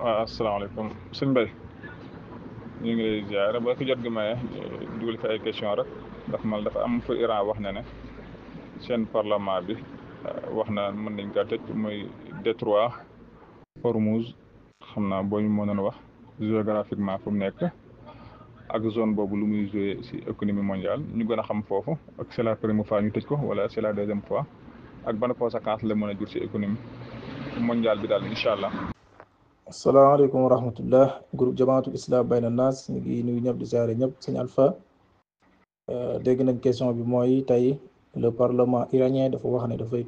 waaw asalaamaaleykum sëñ Mbaye ñu ngi lay ziare ba fi jot gi maye dugal fi ay question rek ndax man dafa am fu Iran wax ne seen parlement bi wax na mën nañ kaa tëj muy détroit Hormuz xam naa boo ñu mënoon wax géographiquement fu mu nekk ak zone boobu lu muy joué si économie mondiale ñu gën a xam foofu ak c'est la première fois ñu tëj ko wala c'est la deuxième fois ak ban conséquence la mën a jur si économie mondiale bi daal incha allah. asalaamaaleykum wa rahmatullah groupe jamaatul islam bayna nas ñu ngi nuyu ñëpp di ziare ñëpp sëñ Alpha dégg nañ question bi mooy tey le parlement iranien dafa wax ne dafay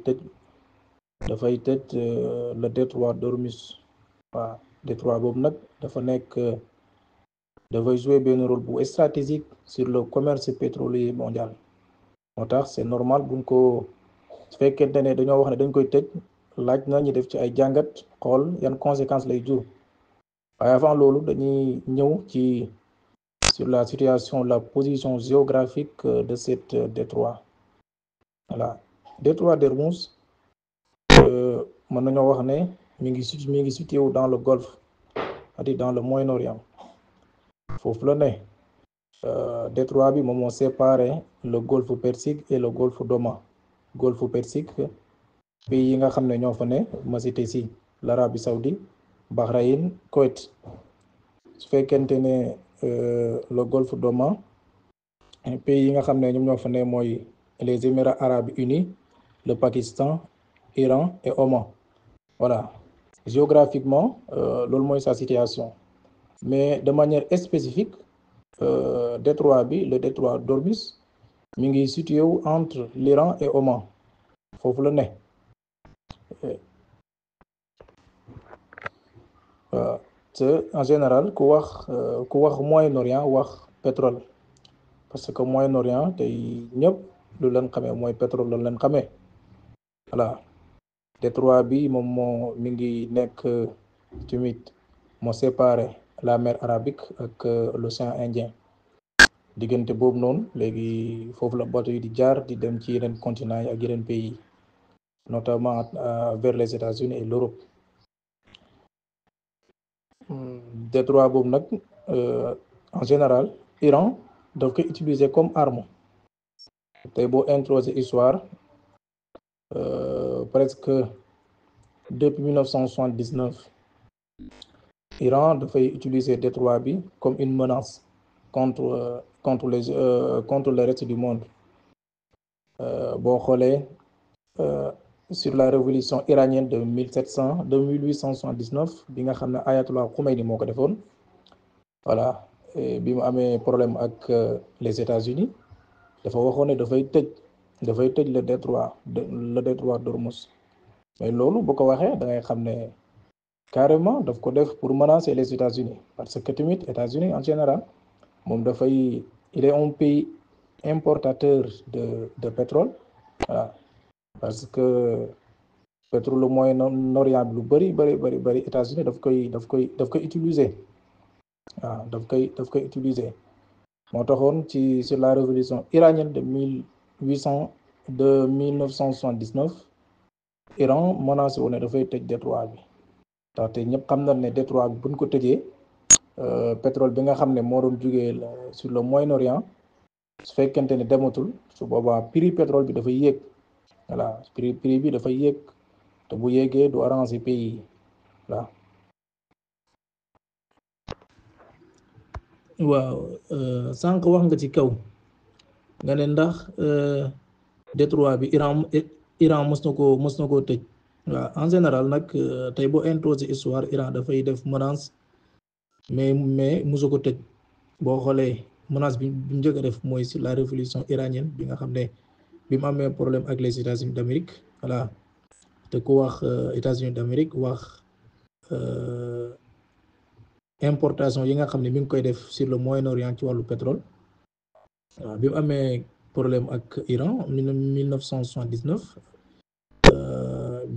tëj le détroit d'Ormuz waaw détroit boobu nag dafa nekk dafay jouer benn rôle bu stratégique sur le commerce pétrolier mondial moo tax c'est normal buñ ko su fekkente ne dañoo wax ne dañ koy tëj laaj na ñu def ci ay jàngat xool yan conséquences lay jur waaye avant loolu dañuy ñëw ci sur la situation la position géographique de cette détroit voilà détroit d'Ormuz mën nañoo wax ne mi ngi situé wu dans le golfe c'est-à-dire dans le Moyen-Orient foofu la ne détroit bi moom moo séparé le golfe Persique et le golfe d'Oman golfe Persique pays yi nga xam ne ñoo fa ne ma cité si l'Arabie Saoudite Bahreïn Koweït su fekkente ne le golfe d'Oman pays yi nga xam ne ñoom ñoo fa ne mooy les Émirats arabes unis le Pakistan Iran et Oman voilà géographiquement loolu mooy sa situation mais de manière spécifique détroit bi le détroit d'Ormuz mi ngi situé wu entre l'Iran et Oman foofu la ne te en général ku wax Moyen-Orient wax pétrole parce que Moyen-Orient tey ñëpp lu leen xamee mooy pétrole la leen xamee voilà détroit bi moom moo mi ngi nekk tamit moo séparé la mer Arabique ak l'océan Indien diggante boobu noonu léegi foofu la bateau yi di jaar di dem ci yeneen continents yi ak yeneen pays notamment vers les États-Unis et l'Europe détroit boobu nag en général Iran daf koy utiliser comme arme tey boo introsé histoire presque depuis 1979 Iran dafay utiliser détroit bi comme une menace contre le reste du monde boo xoolee sur la révolution iranienne de 1879 bi nga xam ne Ayatollah Khomeini moo ko defoon voilà bi mu amee problème ak les États-Unis dafa waxoon ne dafay tëj le détroit d'Ormuz mais loolu bu ko waxee da ngay xam ne carrément daf ko def pour menacer les États-Unis parce que tamit États-Unis en général moom il est un pays importateur de pétrole voilà parce que pétrole Moyen-Orient bi lu bëri États-Unis daf koy utiliser waaw daf koy utiliser moo taxoon sur la révolution iranienne de 1979 Iran menacé woon ne dafay tëj détroit bi ndaxte ñëpp xam nañ ne détroit bi buñ ko tëjee pétrole bi nga xam ne moo doon jugee sur le Moyen-Orient su fekkente ne dematul su boobaa prix pétrole bi dafay yéeg voilà prix bi dafay yéeg te bu yéegee du arranger pays yi voilà. waaw sànq wax nga ci kaw nga ne ndax détroit bi Iran mës na koo tëj waaw en général nag tey boo introsé histoire Iran dafay def menace mais mosu ko tëj boo xoolee menace bi njëkk a def mooy sur la révolution iranienne bi nga xam ne bi mu amee problème ak les États-Unis d'Amérique voilà te ku wax États-Unis d'Amérique wax importation yi nga xam ne mi ngi koy def sur le Moyen-Orient ci wàllu pétrole waaw bi mu amee problème ak Iran 1979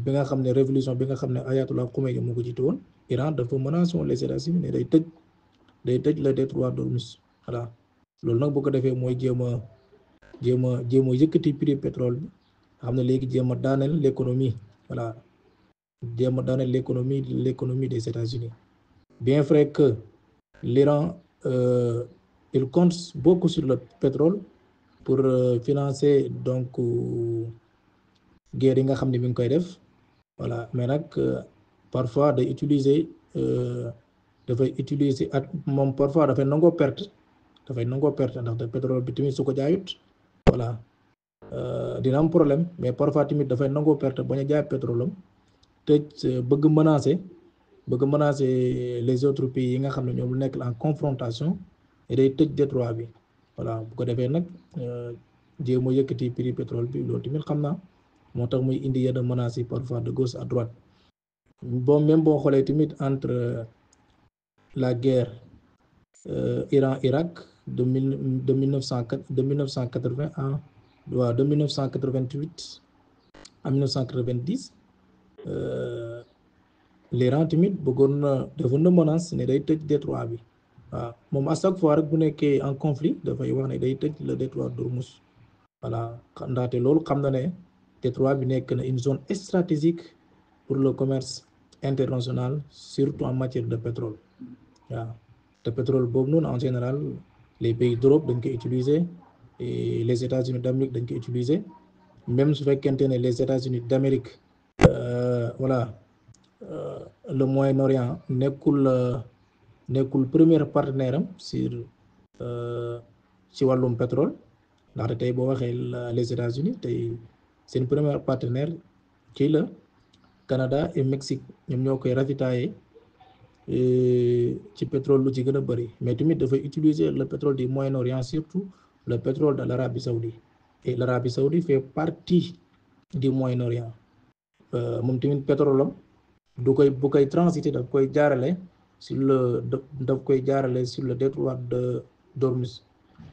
bi nga xam ne révolution bi nga xam ne Ayatollah Khomeini moo ko jiite woon Iran dafa menacé woon les États-Unis ne day tëj le détroit d'Ormuz voilà loolu nag bu ko defee mooy jéem a yëkkati prix pétrole bi xam ne léegi jéem a daaneel l'économie voilà jéem a daaneel l'économie des États-Unis bien vrai que l'Iran il compte beaucoup sur le pétrole pour financer donc guerre yi nga xam ne mi ngi koy def voilà mais nag parfois day utiliser dafay utiliser ak moom parfois dafay nangoo perte ndaxte pétrole bi tamit su ko jaayut voilà dina am problème mais parfois tamit dafay nangoo perte bañ a jaay pétrole am tëj bëgg menacer les autres pays yi nga xam ne ñoom nekk en confrontation et day tëj détroit bi voilà bu ko defee nag jéem a yëkkati prix pétrole bi loolu tamit xam naa moo tax muy indi yenn menaces yi parfois de gauche à droite bon même boo xoolee tamit entre la guerre Iran-Irak de 1980 à waaw de 1988 à 1990 l'Iran tamit bëggoon na defoon na menace ne day tëj détroit bi waaw moom à chaque fois rek bu nekkee en conflit dafay wax ne day tëj le détroit d'Ormuz voilà ndaxte loolu xam na ne détroit bi nekk na une zone stratégique pour le commerce international surtout en matière de pétrole waaw te pétrole boobu noonu en général les pays d'Europe dañ koy utiliser et les États-Unis d'Amérique dañ koy utiliser même su fekkente ne les États-Unis d'Amérique voilà le Moyen-Orient nekkul premier partenaire am sur ci wàllum pétrole ndaxte tey boo waxee les États-Unis tey seen premier partenaire kii la Canada et Mexique ñoom ñoo koy ravitailler ci pétrole lu ci gën a bëri mais tamit dafay utiliser le pétrole du Moyen-Orient surtout le pétrole de l'Arabie Saoudite et l'Arabie Saoudite fait partie du Moyen-Orient moom tamit pétrole am bu koy transiter daf koy jaarale sur le détroit d'Ormuz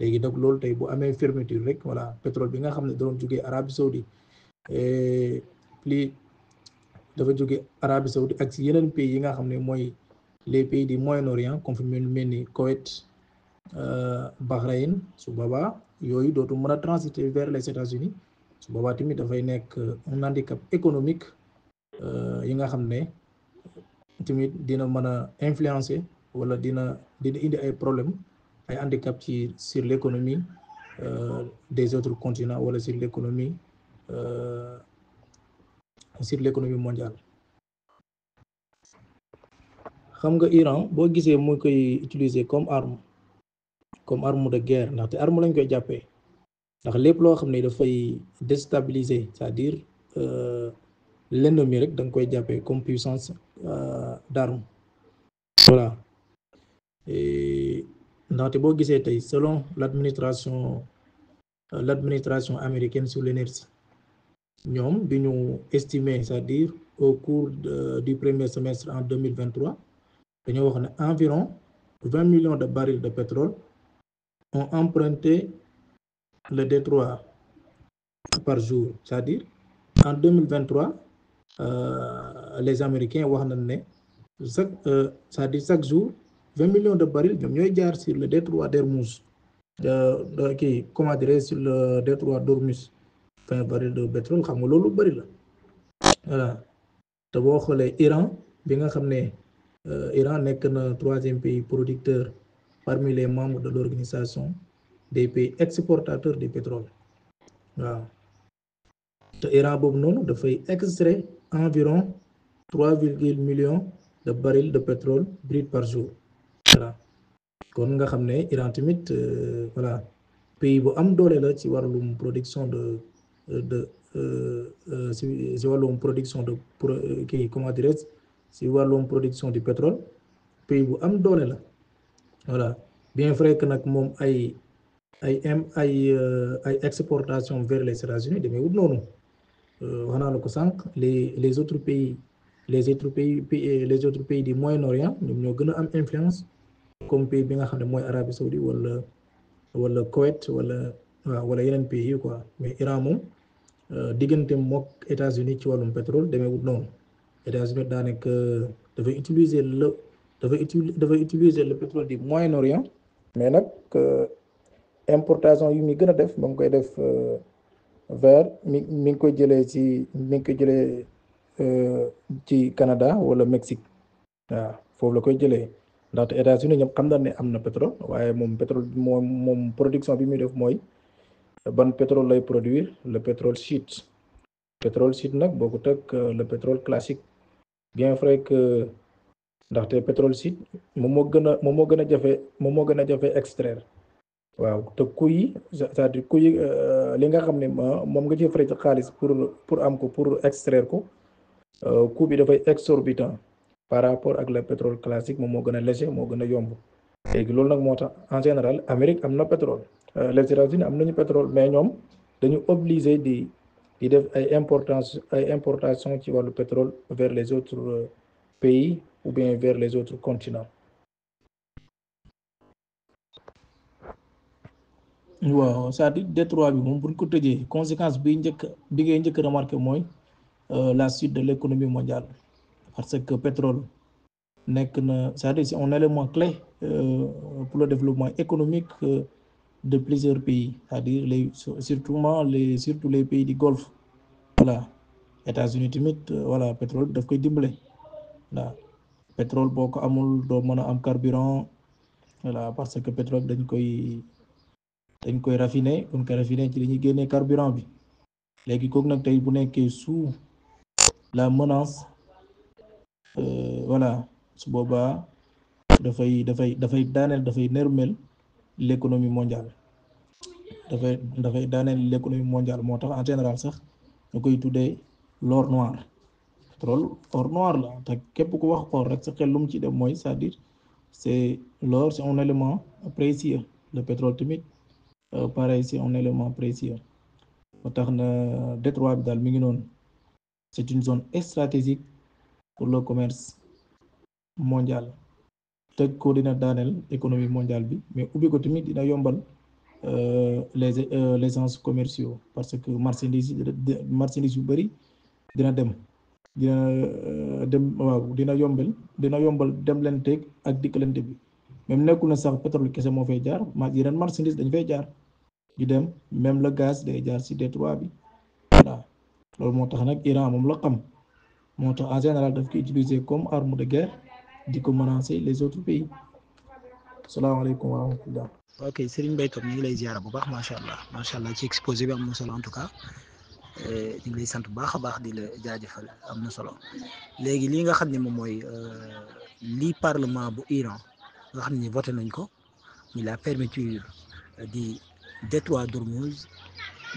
léegi nag loolu tey bu amee fermeture rek voilà pétrole bi nga xam ne doon jógee Arabie Saoudite plus dafa jóge Arabie Saoudite ak si yeneen pays yi nga xam ne mooy les pays du Moyen-Orient comme fi mel ni Koweït Bahreïn su boobaa yooyu dootu mën a transiter vers les États-Unis su boobaa tamit dafay nekk un handicap économique yi nga xam ne tamit dina mën a influencer wala dina indi ay problèmes ay handicap sur l'économie des autres continents wala sur l'économie mondiale. xam nga Iran boo gisee mu koy utiliser comme arme de guerre ndaxte arme lañ koy jàppee ndax lépp loo xam ne dafay déstabiliser c'est-à-dire l'ennemi rek da nga koy jàppee comme puissance d'arme voilà ndaxte boo gisee tey selon l'administration américaine sur l'énergie ñoom bi ñu estimer c'est-à-dire au cours du premier semestre en 2023 dañoo wax ne environ 20 millions de barils de pétrole ont emprunté le détroit par jour c'est-à-dire en 2023 les Américains wax nañ ne c'est-à-dire chaque jour 20 millions de barils ñoom ñooy jaar sur le détroit d'Ormuz comment dirais sur le détroit d'Ormuz 20 barils de pétrole xam nga loolu bari la voilà te boo xoolee Iran bi nga xam ne Iran nekk na 3e pays producteur parmi les membres de l'organisation des pays exportateurs du pétrole waaw te Iran boobu noonu dafay extraire environ 3,1 millions de barils de pétrole brut par jour voilà kon nga xam ne Iran tamit voilà pays bu am doole la ci wàllum production si wàllum production de comment dirais-je si wàllum production du pétrole pays bu am doole la voilà bien vrai que nag moom ay exportation vers les États-Unis demee wut noonu wax naa la ko sànq les autres pays du Moyen-Orient ñoom ñoo gën a am influence comme pays bi nga xam ne mooy Arabie Saoudite wala Koweït wala yeneen pays yi quoi mais Iran moom diggante mook États-Unis ci wàllum pétrole demee wut noonu États-Unis daanaka dafay utiliser le pétrole du Moyen-Orient mais nag importation yi muy gën a def ba mu koy def vers mi ngi koy jëlee ci Canada wala Mexique waaw foofu la koy jëlee ndaxte États-Unis ñëpp xam nañ ne am na pétrole, waaye moom pétrole bi moom production bi muy def mooy ban pétrole lay produire, le pétrole schiste. Pétrole schiste nag bokkut ak le pétrole classique, bien vrai que ndaxte pétrole schiste moom moo gën a jafe extraire. waaw te coût yi c'est-à-dire coût yi li nga xam ne moom nga ci frais ci xaalis pour am ko, pour extraire ko, coût bi dafay exorbitant par rapport ak le pétrole classique. Moom moo gën a léger, moo gën a yomb. léegi loolu nag moo tax en général Amérique am na pétrole, les États-Unis am nañu pétrole, mais ñoom dañu obligé di def ay importation ci wàllu pétrole vers les autres pays ou bien vers les autres continents. waaw c'est-à-dire détroit bi moom buñ ko tëjee, conséquence bi ngay njëkk remarqué mooy la chute de l'économie mondiale, parce que pétrole nekk na, c'est-à-dire c'est un élément clé pour le développement économique de plusieurs pays, c'est-à-dire surtout les pays du Golfe. voilà, États-Unis tamit voilà, pétrole daf koy dimbale. voilà, pétrole boo ko amul doo mën a am carburant. voilà, parce que pétrole dañ koy raffiner, buñ ko raffiner ci dañuy génnee carburant bi. léegi kooku nag tey bu nekkee sous la menace, voilà, su boobaa dafay daaneel, dafay nërmel l'économie mondiale. dafay daaneel l'économie mondiale. moo tax en général sax ñu koy tuddee l'or noir. pétrole or noir la, te képp ku wax or rek sa xel lu mu ci dem mooy, c'est-à-dire l'or c'est un élément précieux. le pétrole tamit pareil, c'est un élément précieux. moo tax na détroit bi daal mi ngi noonu, c'est une zone stratégique pour le commerce mondial. tëj ko dina daaneel économie mondiale bi, mais ubbi ko tamit dina yombal les échanges commerciaux, parce que marchandise yu bëri dina dem waaw, dina yombal demlanteeg ak dikkalante bi. même nekkul na sax pétrole kese moo fay jaar, yeneen marchandise dañ fay jaar di dem, même le gaz day jaar ci détroit bi. voilà, loolu moo tax nag Iran moom la xam, moo tax en général daf koy utiliser comme arme de guerre di ko menacer les autres pays. salaamaaleykum wa rahmatullah. ok Serigne Mbaye Top ñu ngi lay ziara bu baax, macha allah ci exposé bi am na solo. en tout cas ñu ngi lay sant bu baax a baax di la jaajëfal, am na solo. léegi lii nga xam ne moom mooy lii parlement bu Iran nga xam ne voté nañ ko, ni la fermeture di détroit d'Ormuz,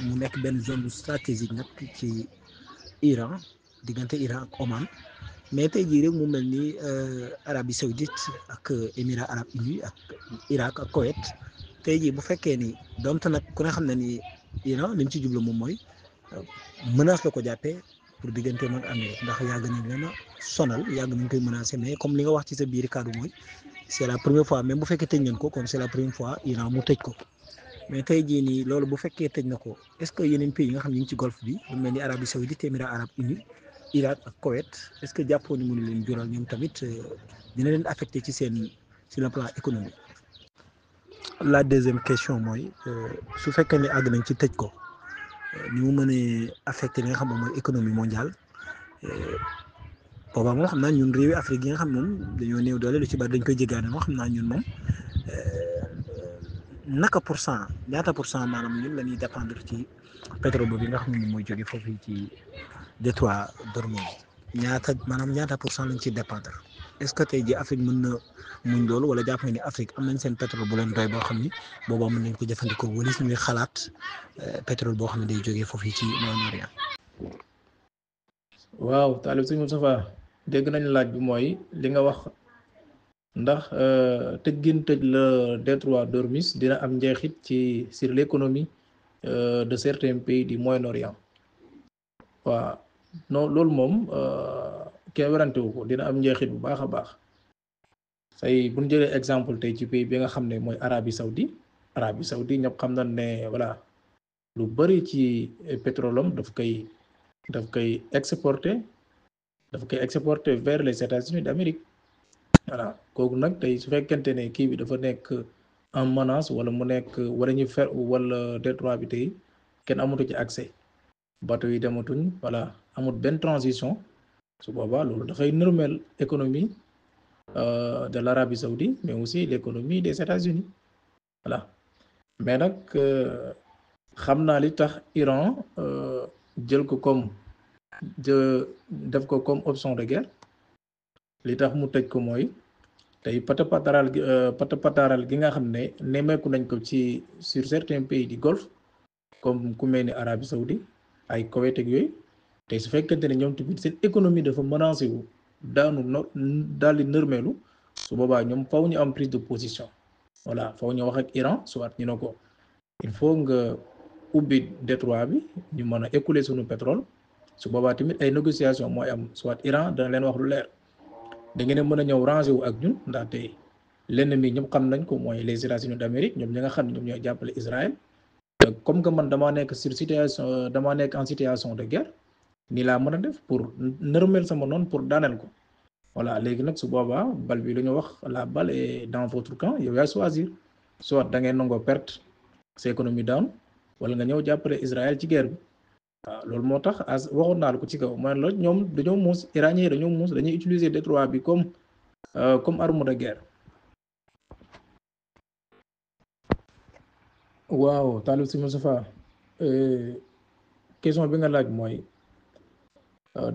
mu nekk benn zone stratégique nag ci Iran, diggante Iran ak Oman. mais tey jii rek mu mel ni Arabie Saoudite ak Émirats Arabes Unis ak Irak ak Koweït tey jii bu fekkee ni donte nag ku ne xam ne ni Iran li mu ci jublu moom mooy menace la ko jàppee pour digganteem ak Amérique, ndax yàgg nañ leen a sonal, yàgg nañ koy menacé. mais comme li nga wax ci sa biir kàddu mooy c'est la première fois, même bu fekkee tëj nañ ko kon c'est la première fois Iran mu tëj ko. mais tey jii nii loolu bu fekkee tëj na ko, est-ce que yeneen pays yi nga xam ne ñu ngi ci golfe bi lu mel ni Arabie Saoudite, Émirats Arabes Unis, Irak ak Koweït, est-ce que jàppoo ni mënu leen jural ñoom tamit dina leen affecté ci le plan économique. la deuxième question mooy su fekkee ne àgg nañ ci tëj ko, ni mu mënee affecté li nga xam moom mooy économie mondiale, boobaa moom xam naa ñun réewi Afrique yi nga xam moom dañoo néew doole, lu ci bari dañ koy jéggaane moom xam naa ñun moom ñaata pour cent maanaam ñun la ñuy dépendre ci pétrole boobu nga xam ne moom mooy jóge foofu ci détroit d'Ormuz, ñaata pour cent lañ ci dépendre. est-ce que tey jii Afrique mën na muñ loolu, wala jàpp nga ni Afrique am nañ seen pétrole bu leen doy boo xam ni boobaa mën nañ ko jëfandikoo, wala si ñuy xalaat pétrole boo xam ne day jógee foofu ci Moyen-Orient. waaw Taalib Sëñ Moustapha, dégg nañ laaj bi mooy li nga wax, ndax tëj gin tëj la détroit d'Ormuz dina am njeexit sur l'économie de certains pays du Moyen-Orient. waaw non, loolu moom kenn werantewu ko, dina am njeexit bu baax a baax. say bu ñu jëlee exemple tey ci pays bi nga xam ne mooy Arabie Saoudite ñëpp xam nañ ne voilà, lu bari ci pétrole am daf koy exporter vers les États-Unis d'Amérique. voilà, kooku nag tey su fekkente ne kii bi dafa nekk en menace, wala mu nekk wala détroit bi tey kenn amatu ci accès, bateau yi dematuñ, voilà, amut benn transition, su boobaa loolu dafay nërmeel économie de l'Arabie Saoudite, mais aussi l'économie des États-Unis. Voilà. Mais nag xam naa li tax Iran jël ko comme def ko comme option de guerre li tax mu tëj ko mooy tey patapataral gi nga xam ne nemmeeku nañ ko ci sur certains pays du Golfe comme ku mel ni Arabie Saoudite ay Koweït ak yooyu tey su fekkente ne ñoom tamit seen économie dafa menacé wu daanu daal di nërmeelu su boobaa ñoom faw ñu am prise de position voilà faw ñu wax ak Iran soit ñu ne ko il faut nga ubbi détroit bi ñu mën a écouler sunu pétrole su boobaa tamit ay négociation mooy am soit Iran dana leen wax lu leer da ngeen mën a ñëw ranger wu ak ñun ndaxte lenn mi ñëpp xam nañ ko mooy les États-Unis d'Amérique ñoom ñi nga xam ne ñoom ñooy jàppale Israël comme que man damaa nekk en situation de guerre nii laa mën a def pour nërmeel sama noonu pour daaneel ko voilà léegi nag su boobaa bal bi lu ñu wax la balle est dans votre camp yow yaay choisir soit da ngeen nangoo perte sa économie down wala nga ñëw jàppale Israël ci guerre bi waaw loolu moo tax waxoon naa la ko ci kaw mooy loolu ñoom dañoo muus iranien dañoo muus dañuy utiliser détroit bi comme arme de guerre. waaw Talib Si Moustapha question bi nga laaj mooy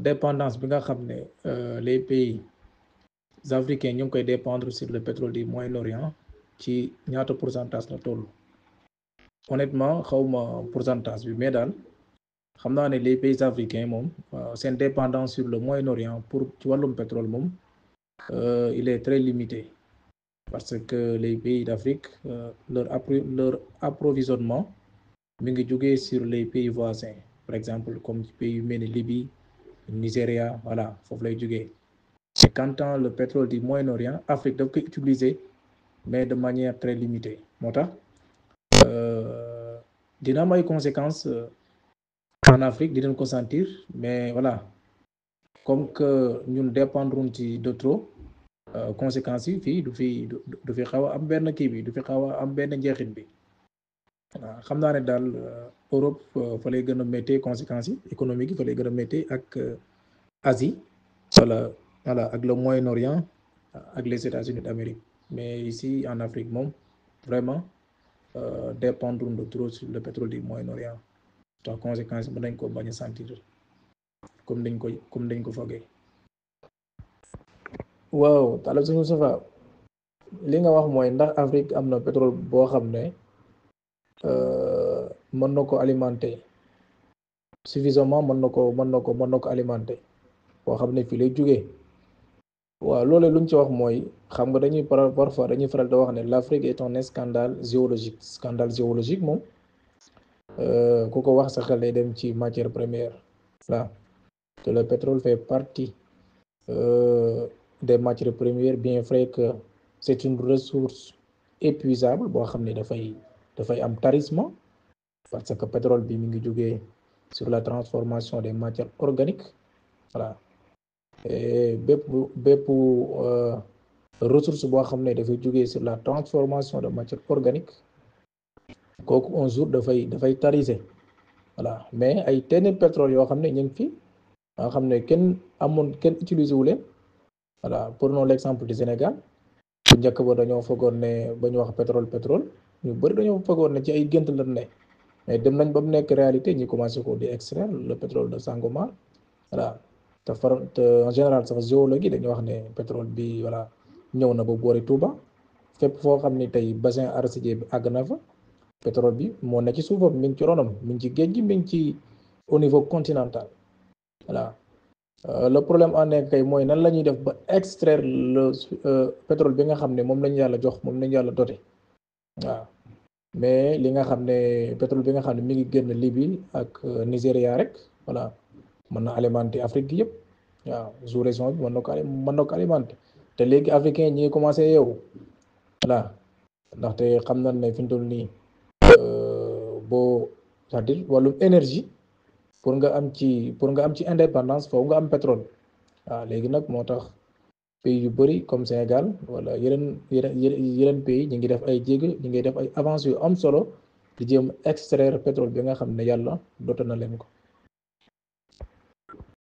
dépendance bi nga xam ne les pays africains ñu ngi koy dépendre sur le pétrole du Moyen-Orient ci ñaata pourcentage la toll honnêtement xawma pourcentage bi mais daal xam naa ne les pays africains moom seen dépendance sur le Moyen-Orient pour ci wàllum pétrole moom il est très limité parce que les pays d'Afrique leur approvisionnement mi ngi jógee sur les pays voisins par exemple comme ci pays yu mel ni Libye Nigeria voilà foofu lay jógee et quant à le pétrole du Moyen-Orient Afrique daf koy utiliser mais de manière très limitée moo tax dina am ay conséquences en Afrique dinañ ko sentir mais voilà comme que ñun dépendrons ci de trop conséquences yi fii du fi xaw a am benn kii bi du fi xaw a am benn njeexit bi waaw xam naa ne daal Europe fa lay gën a méttee conséquences yi économiques yi fa lay gën a méttee ak Asie voilà ak le Moyen-Orient ak les États-Unis d'Amérique mais ici en Afrique moom vraiment dépendront de trop sur le pétrole du Moyen-Orient tax conséquences mën nañ ko bañ a sentir comme dañ ko foogee. waaw Talib Si Moustapha li nga wax mooy ndax Afrique am na pétrole boo xam ne mën na ko alimenter suffisamment mën na ko alimenter boo xam ne fii lay jógee waaw loolu lu ñu ci wax mooy xam nga dañuy parfois dañuy faral di wax ne l'Afrique est un scandale géologique moom ku ko wax sa xel day dem ci matière première là que le pétrole fait partie des matières premières bien vrai que c'est une ressource épuisable boo xam ne dafay am tarissement parce que pétrole bi mi ngi jógee sur la transformation des matières organiques voilà et bépp ressource boo xam ne dafay jógee sur la transformation de matières organiques kooku un jour dafay tarisser voilà mais ay tenn pétrole yoo xam ne ñu ngi fi nga xam ne kenn utilisé wu leen voilà prenons l'exemple du Sénégal bu njëkk ba dañoo foogoon ne ba ñu wax pétrole ñu bëri dañoo foogoon ne ci ay gént la ne mais dem nañ ba mu nekk réalité ñi commencé ko di extraire le pétrole de Sangomar voilà te en général sax géologue yi dañuy wax ne pétrole bi voilà ñëw na ba boori Touba fépp foo xam ni tey bassin arachidier bi àgg na fa pétrole bi moo ne ci suufam mi ngi ci ronam mi ngi ci géej gi mi ngi ci au niveau continental voilà le problème en est kay mooy nan la ñuy def ba extraire le pétrole bi nga xam ne moom lañu yàlla jox moom lañu yàlla doté waaw mais li nga xam ne pétrole bi nga xam ne mi ngi génn Libye ak Nigeria rek voilà mën na alimenter Afrique gi yëpp waaw sous région bi mën na ko alimenter te léegi africain ñi ngi commencé yeewu voilà ndaxte xam nañ ne fi ñu toll nii boo c'est-à-dire wàllum énergie pour nga am ci indépendance foofu nga am pétrole waaw léegi nag moo tax pays yu bëri comme Sénégal wala yeneen pays ñi ngi def ay jéego ñi ngi def ay avancées yu am solo di jéem extraire pétrole bi nga xam ne yàlla doota na leen ko